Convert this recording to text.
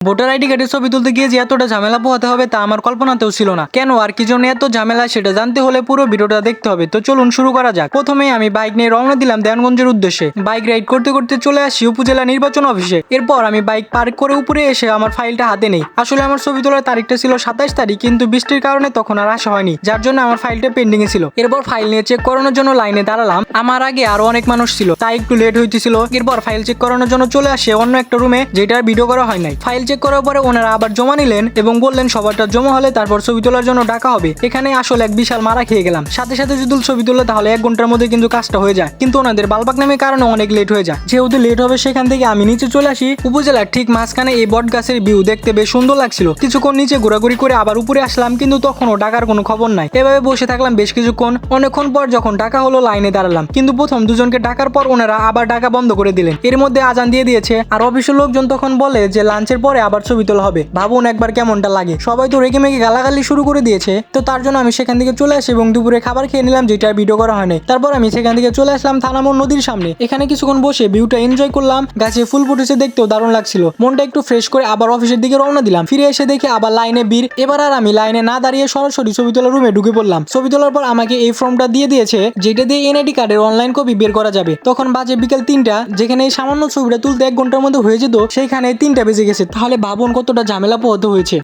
Voter ID কার্ডের ছবি তুলতে গিয়ে যে এতটা ঝামেলা পোহাতে হবে তা আমার কল্পনাতেও ছিল না। কেন আর কি জন্য এত ঝামেলা সেটা জানতে হলে পুরো ভিডিওটা দেখতে হবে। তো চলুন শুরু করা যাক। প্রথমে আমি বাইক নিয়ে রওনা দিলাম দেওয়ানগঞ্জের উদ্দেশ্যে। বাইক রাইড করতে করতে চলে আসি উপজেলা নির্বাচন অফিসে। এরপর আমি বাইক পার্ক করে উপরে এসে আমার ফাইলটা হাতে নেই। আসলে আমার ছবি তোলার তারিখটা ছিল 27 তারিখ, কিন্তু বৃষ্টির কারণে তখন আর আসা হয়নি, যার জন্য আমার ফাইলটা পেন্ডিং এ ছিল। এরপর ফাইল নিয়ে চেক করানোর জন্য লাইনে দাঁড়ালাম। আমার আগে আরো অনেক মানুষ ছিল, তাই একটু লেট হইতেছিল। এরপর ফাইল চেক করানোর জন্য চলে আসে অন্য একটা রুমে, যেটার ভিডিও করা হয় নাই। ফাইল চেক করার পরে ওনারা আবার জমা নিলেন এবং বললেন সবারটা জমা হলে তারপর ছবি তোলার জন্য ডাকা হবে। এখানে আসলে এক বিশাল মারা খেয়ে গেলাম। সাথে সাথে যদি ছবি তোলে তাহলে 1 ঘন্টার মধ্যে কিন্তু কাজটা হয়ে যায়, কিন্তু ওনাদের বালবাক নামের কারণে অনেক লেট হয়ে যায়। যেহেতু লেট হবে সেখান থেকে আমি নিচে চলে আসি। উপজেলার ঠিক মাঝখানে এই বট গাছের ভিউ দেখতে বেশ সুন্দর লাগছিল। কিছুক্ষণ নিচে ঘোরাঘুরি করে আবার উপরে আসলাম, কিন্তু তখনও ডাকার কোনো খবর নাই। এভাবে বসে থাকলাম বেশ কিছুক্ষণ। অনেকক্ষণ পর যখন ডাকা হলো লাইনে দাঁড়ালাম, কিন্তু প্রথম দুজনকে ডাকার পর ওনারা আবার ডাকা বন্ধ করে দিলেন। এর মধ্যে আজান দিয়ে দিয়েছে। আর অফিসের লোকজন তখন বলে যে লাঞ্চের পরে আবার ছবি তোলা হবে। ভাবুন একবার কেমনটা লাগে। সবাই তো রেগে মেগে গালাগালি শুরু করে দিয়েছে। তো তার জন্য আমি সেখান থেকে চলে আসি এবং দুপুরে খাবার খেয়ে নিলাম, যেটা ভিডিও করা হয়নি। তারপর আমি সেখান থেকে চলে আসলাম থানামোড় নদীর সামনে। এখানে কিছুক্ষণ বসে ভিউটা এনজয় করলাম। গাছে ফুল ফুটেছে, দেখতেও দারুণ লাগছিল। মনটা একটু ফ্রেশ করে আবার অফিসের দিকে রওনা দিলাম। ফিরে এসে দেখি আবার লাইনে ভিড়। এবার আর আমি লাইনে না দাঁড়িয়ে সরাসরি ছবি তোলার রুমে ঢুকে পড়লাম। ছবি তোলার পর আমাকে এই ফর্মটা দিয়ে দিয়েছে, যেটা দিয়ে এনআইডি কার্ডের অনলাইন কপি বের করা যাবে। তখন বাজে বিকেল 3টা। যেখানে এই সামান্য ছবিটা তুলতে 1 ঘন্টার মধ্যে হয়ে যেত, সেইখানে 3টা বেজে গেছে। তাহলে ভাবুন কতটা ঝামেলা পোহাতে হয়েছে।